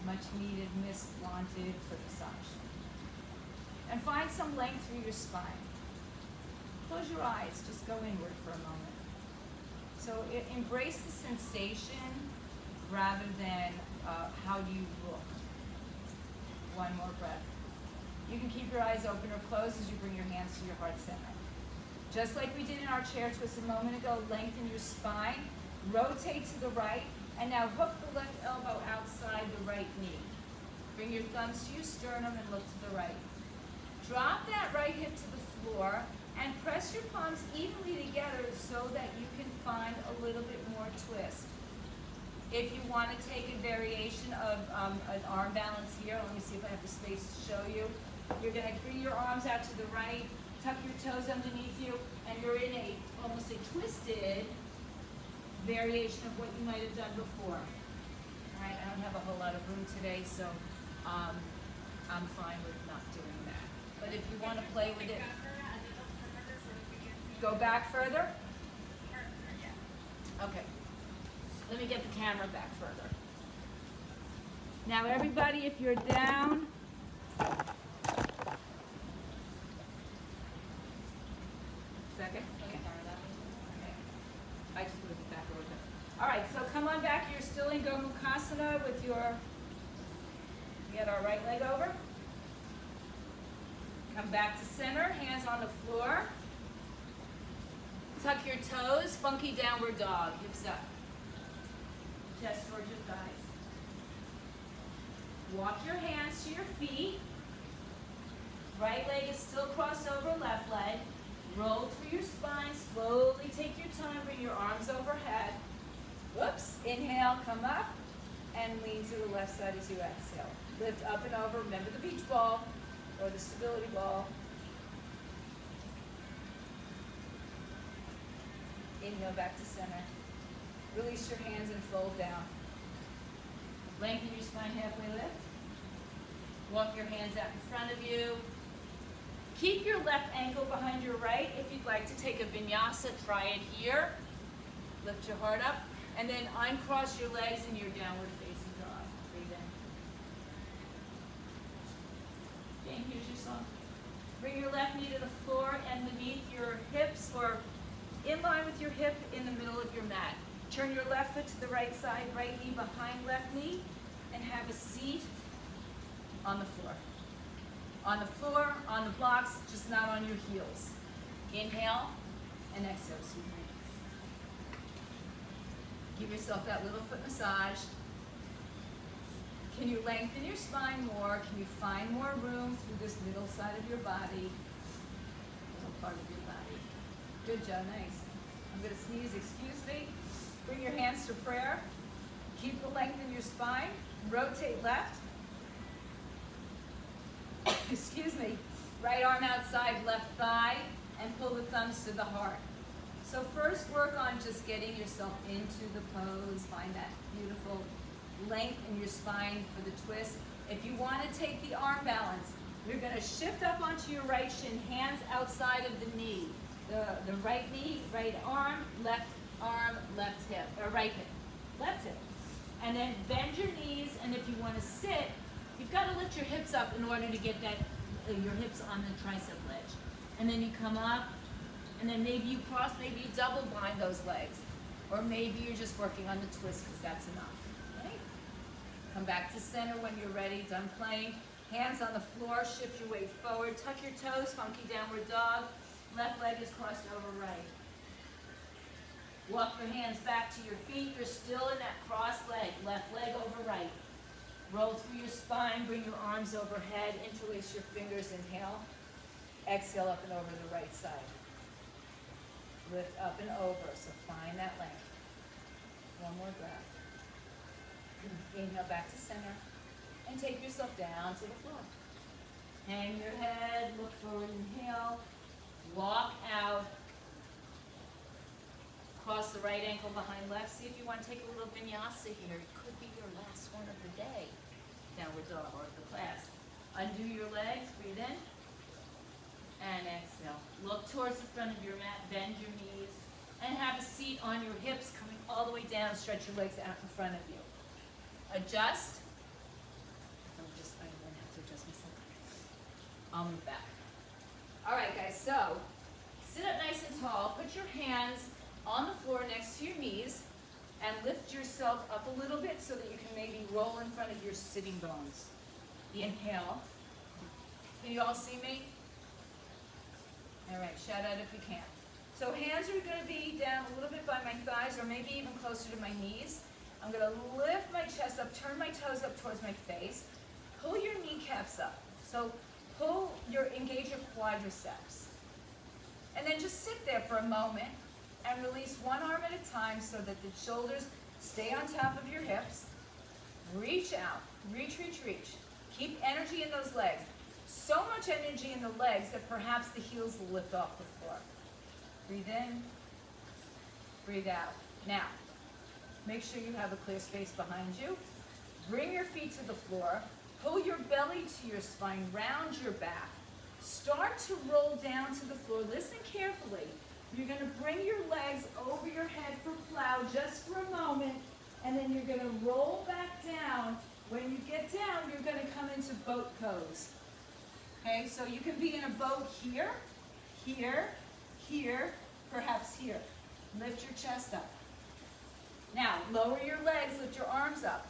much needed, missed, wanted foot massage. And find some length through your spine. Close your eyes, just go inward for a moment. So embrace the sensation rather than how do you look. One more breath. You can keep your eyes open or closed as you bring your hands to your heart center. Just like we did in our chair twist a moment ago, lengthen your spine, rotate to the right, and now hook the left elbow outside the right knee. Bring your thumbs to your sternum and look to the right. Drop that right hip to the floor and press your palms evenly together so that you can find a little bit more twist. If you want to take a variation of an arm balance here, let me see if I have the space to show you. You're going to bring your arms out to the right, tuck your toes underneath you, and you're in almost a twisted variation of what you might have done before. All right, I don't have a whole lot of room today, so I'm fine with not doing that. But if you want to play with it, go back further? Okay. Let me get the camera back further. Now everybody, if you're down, second? Okay. I just moved it back a little bit. All right, so come on back. You're still in Gomukhasana with your, get our right leg over. Come back to center, hands on the floor. Tuck your toes, funky downward dog, hips up. Chest towards your thighs. Walk your hands to your feet. Right leg is still crossed over left leg. Roll through your spine, slowly take your time, bring your arms overhead. Whoops, inhale, come up, and lean to the left side as you exhale. Lift up and over, remember the beach ball or the stability ball. Inhale back to center. Release your hands and fold down. Lengthen your spine, halfway lift. Walk your hands out in front of you. Keep your left ankle behind your right. If you'd like to take a vinyasa, try it here. Lift your heart up. And then uncross your legs in your downward facing dog. Breathe in. Jane, here's your song. Bring your left knee to the floor and beneath your hips, or in line with your hip in the middle of your mat. Turn your left foot to the right side, right knee behind left knee, and have a seat on the floor. On the floor, on the blocks, just not on your heels. Inhale and exhale, excuse me. Give yourself that little foot massage. Can you lengthen your spine more? Can you find more room through this middle side of your body? Middle part of your body. Good job, nice. I'm gonna sneeze, excuse me. Bring your hands to prayer. Keep the length in your spine. Rotate left. Excuse me. Right arm outside, left thigh, and pull the thumbs to the heart. So first work on just getting yourself into the pose. Find that beautiful length in your spine for the twist. If you want to take the arm balance, you're going to shift up onto your right shin, hands outside of the knee. The right knee, right arm, left hip, or right hip, left hip. And then bend your knees, and if you want to sit, you've got to lift your hips up in order to get that your hips on the tricep ledge. And then you come up, and then maybe you cross, maybe you double bind those legs. Or maybe you're just working on the twist because that's enough. Right? Come back to center when you're ready, done playing. Hands on the floor, shift your weight forward, tuck your toes, funky downward dog. Left leg is crossed over right. Walk your hands back to your feet. You're still in that cross leg. Left leg over right. Roll through your spine. Bring your arms overhead. Interlace your fingers. Inhale. Exhale up and over the right side. Lift up and over. So find that length. One more breath. Inhale back to center. And take yourself down to the floor. Hang your head. Look forward. Inhale. Walk out. Cross the right ankle behind left. See if you want to take a little vinyasa here. It could be your last one of the day. Downward dog or the class. Undo your legs. Breathe in. And exhale. Look towards the front of your mat. Bend your knees. And have a seat on your hips coming all the way down. Stretch your legs out in front of you. Adjust. I'm going to have to adjust myself. I'll move back. All right, guys. So sit up nice and tall. Put your hands on the floor next to your knees and lift yourself up a little bit so that you can maybe roll in front of your sitting bones. Inhale. Can you all see me? All right, shout out if you can. So hands are going to be down a little bit by my thighs or maybe even closer to my knees. I'm going to lift my chest up, turn my toes up towards my face. Pull your kneecaps up. So engage your quadriceps. And then just sit there for a moment and release one arm at a time so that the shoulders stay on top of your hips. Reach out, reach, reach, reach. Keep energy in those legs. So much energy in the legs that perhaps the heels will lift off the floor. Breathe in, breathe out. Now, make sure you have a clear space behind you. Bring your feet to the floor. Pull your belly to your spine, round your back. Start to roll down to the floor. Listen carefully. You're going to bring your legs over your head for plow just for a moment, and then you're going to roll back down. When you get down, you're going to come into boat pose. Okay, so you can be in a boat here, here, here, perhaps here. Lift your chest up. Now, lower your legs, lift your arms up.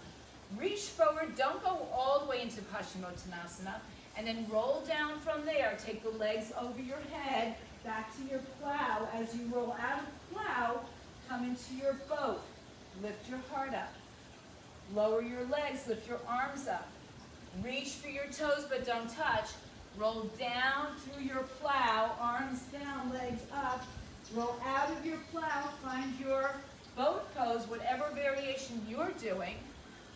Reach forward, don't go all the way into Paschimottanasana, and then roll down from there. Take the legs over your head, back to your plow. As you roll out of plow, come into your boat. Lift your heart up. Lower your legs, lift your arms up. Reach for your toes, but don't touch. Roll down through your plow, arms down, legs up. Roll out of your plow, find your boat pose, whatever variation you're doing.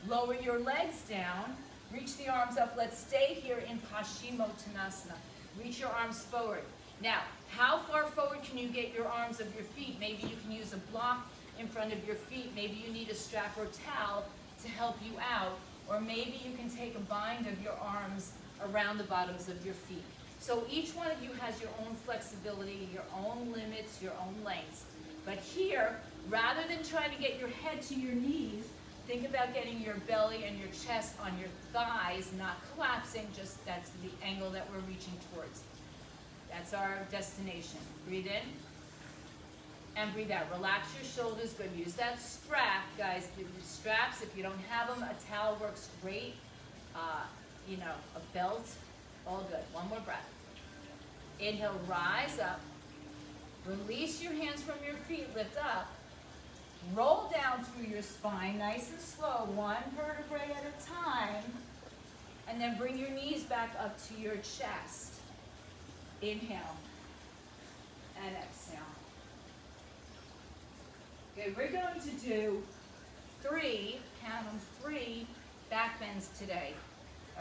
Lower your legs down, reach the arms up. Let's stay here in Paschimottanasana. Reach your arms forward. Now, how far forward can you get your arms of your feet? Maybe you can use a block in front of your feet. Maybe you need a strap or towel to help you out. Or maybe you can take a bind of your arms around the bottoms of your feet. So each one of you has your own flexibility, your own limits, your own lengths. But here, rather than trying to get your head to your knees, think about getting your belly and your chest on your thighs, not collapsing, just that's the angle that we're reaching towards. That's our destination. Breathe in and breathe out. Relax your shoulders, good. Use that strap, guys. The straps, if you don't have them, a towel works great. A belt, all good. One more breath. Inhale, rise up. Release your hands from your feet, lift up. Roll down through your spine, nice and slow, one vertebrae at a time. And then bring your knees back up to your chest. Inhale and exhale. Okay, we're going to do 3, count them, 3 back bends today.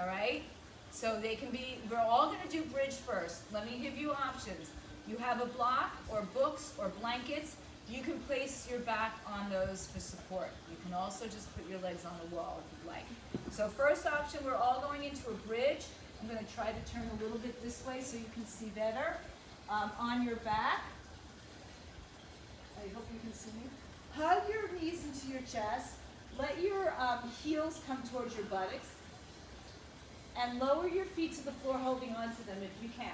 All right? So they can be, we're all going to do bridge first. Let me give you options. You have a block or books or blankets. You can place your back on those for support. You can also just put your legs on the wall if you'd like. So first option, we're all going into a bridge. I'm going to try to turn a little bit this way so you can see better. On your back. I hope you can see me. Hug your knees into your chest. Let your heels come towards your buttocks. And lower your feet to the floor, holding on to them if you can.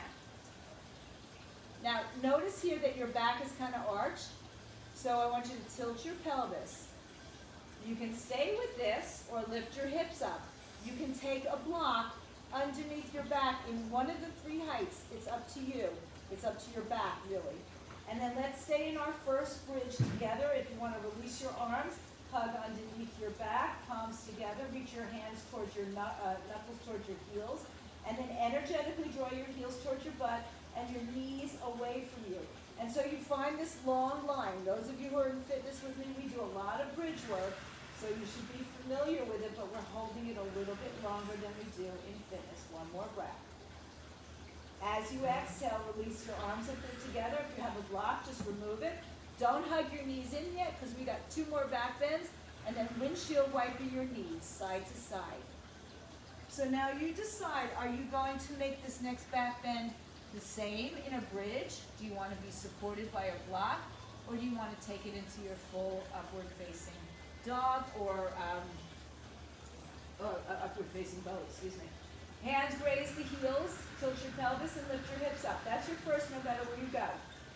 Now, notice here that your back is kind of arched. So I want you to tilt your pelvis. You can stay with this or lift your hips up. You can take a block underneath your back in one of the 3 heights. It's up to you. It's up to your back, really. And then let's stay in our first bridge together. If you want to release your arms, hug underneath your back, palms together. Reach your hands towards your knuckles towards your heels. And then energetically draw your heels towards your butt and your knees away from you. And so you find this long line. Those of you who are in fitness with me, we do a lot of bridge work. So you should be familiar with it, but we're holding it a little bit longer than we do in fitness. One more breath. As you exhale, release your arms and feet together. If you have a block, just remove it. Don't hug your knees in yet because we got 2 more back bends. And then windshield wiper your knees side to side. So now you decide, are you going to make this next back bend the same in a bridge? Do you want to be supported by a block? Or do you want to take it into your full upward facing dog or upward facing boat, excuse me. Hands raise the heels, tilt your pelvis and lift your hips up. That's your first no matter where you go.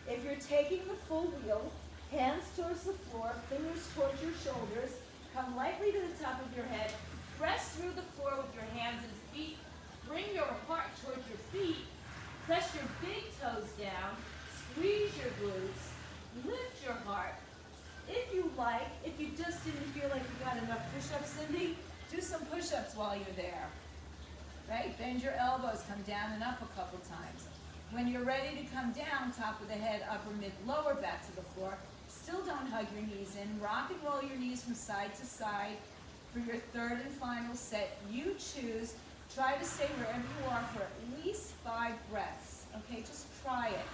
If you're taking the full wheel, hands towards the floor, fingers towards your shoulders, come lightly to the top of your head, press through the floor with your hands and feet, bring your heart towards your feet. Press your big toes down. Squeeze your glutes. Lift your heart. If you like, if you just didn't feel like you got enough push-ups, Cindy, do some push-ups while you're there. Right? Bend your elbows, come down and up a couple times. When you're ready to come down, top of the head, upper, mid, lower, back to the floor. Still don't hug your knees in. Rock and roll your knees from side to side. For your third and final set, you choose. Try to stay wherever you are for at least 5 breaths. Okay, just try it.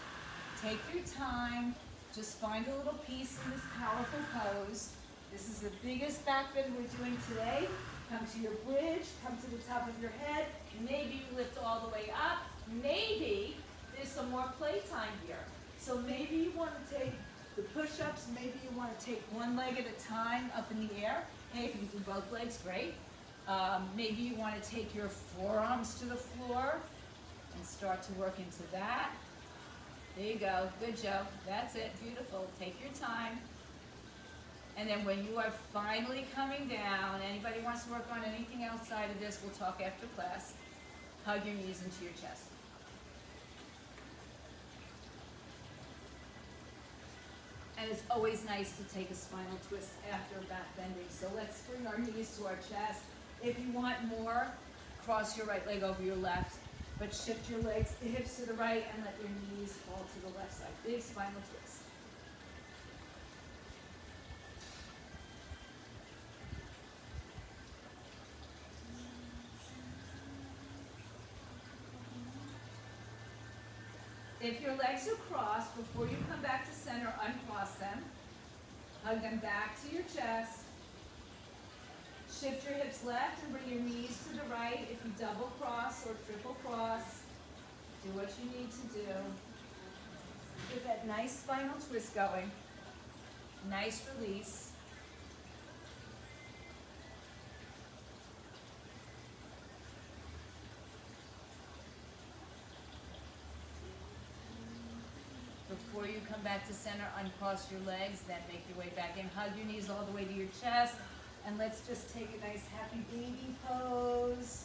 Take your time. Just find a little peace in this powerful pose. This is the biggest back bend we're doing today. Come to your bridge, come to the top of your head. Maybe you lift all the way up. Maybe there's some more playtime here. So maybe you want to take the push-ups, maybe you want to take one leg at a time up in the air. Hey, if you can do both legs, great. Maybe you want to take your forearms to the floor and start to work into that. There you go. Good, Joe. That's it. Beautiful. Take your time. And then when you are finally coming down, anybody wants to work on anything outside of this, we'll talk after class. Hug your knees into your chest. And it's always nice to take a spinal twist after back bending. So let's bring our knees to our chest. If you want more, cross your right leg over your left, but shift your legs, the hips to the right, and let your knees fall to the left side. Big spinal twist. If your legs are crossed, before you come back to center, uncross them. Hug them back to your chest. Shift your hips left and bring your knees to the right. If you double cross or triple cross, do what you need to do. Get that nice spinal twist going. Nice release. Before you come back to center, uncross your legs, then make your way back in. Hug your knees all the way to your chest. And let's just take a nice happy baby pose.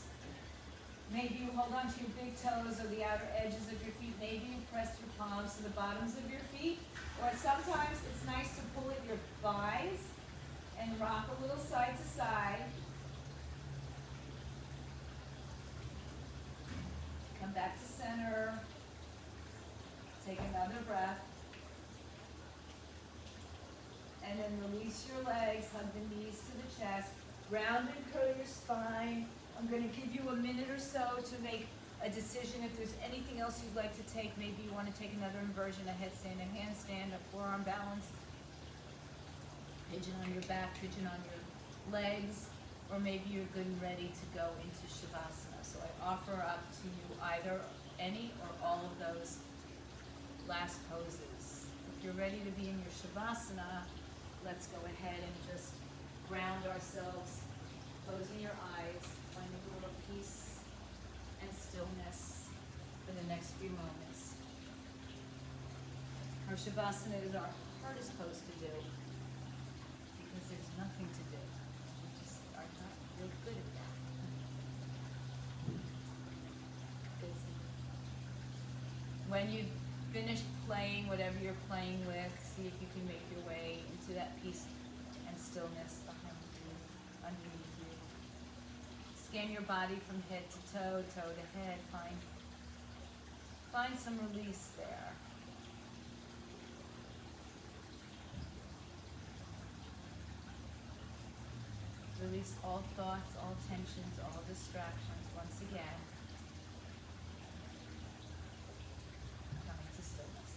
Maybe you hold on to your big toes or the outer edges of your feet. Maybe you press your palms to the bottoms of your feet. Or sometimes it's nice to pull at your thighs and rock a little side to side. Come back to center. Take another breath. And then release your legs, hug the knees to the chest. Round and curl your spine. I'm going to give you a minute or so to make a decision if there's anything else you'd like to take. Maybe you want to take another inversion, a headstand, a handstand, a forearm balance. Pigeon on your back, pigeon on your legs. Or maybe you're good and ready to go into Shavasana. So I offer up to you either any or all of those last poses. If you're ready to be in your Shavasana, let's go ahead and just ground ourselves, closing your eyes, finding a little peace and stillness for the next few moments. Our Shavasana is our hardest pose to do because there's nothing to do. We just are not real good at that. When you finish playing whatever you're playing with, see if you can make your way into that peace and stillness behind you, underneath you. Scan your body from head to toe, toe to head. Find some release there. Release all thoughts, all tensions, all distractions once again. Coming to stillness.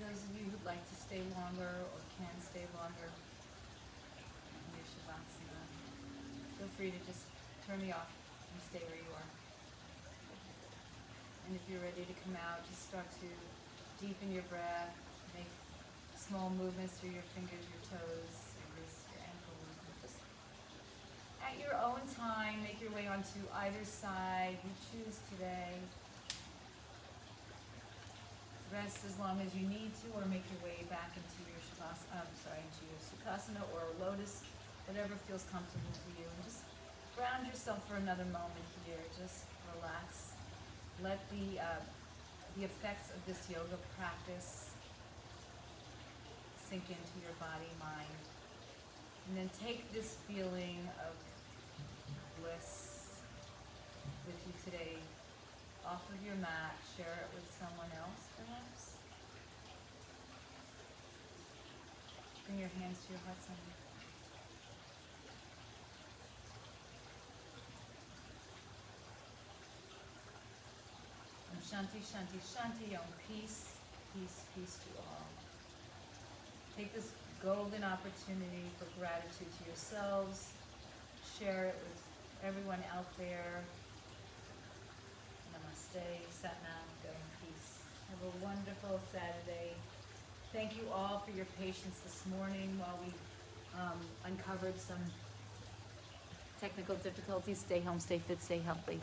those of you who'd like to stay longer or can stay longer in your Shavasana, feel free to just turn me off and stay where you are. And if you're ready to come out, just start to deepen your breath, make small movements through your fingers, your toes, your wrists, your ankles. Just at your own time, make your way onto either side you choose today. Rest as long as you need to, or make your way back into your into your Sukhasana or Lotus, whatever feels comfortable for you. And just ground yourself for another moment here. Just relax. Let the effects of this yoga practice sink into your body, mind. And then take this feeling of bliss with you today off of your mat, share it with someone else perhaps. Bring your hands to your heart center. Om Shanti, Shanti, Shanti, Om peace, peace, peace to all. Take this golden opportunity for gratitude to yourselves. Share it with everyone out there. Namaste, Satnam, go in peace. Have a wonderful Saturday. Thank you all for your patience this morning while we uncovered some technical difficulties. Stay home, stay fit, stay healthy.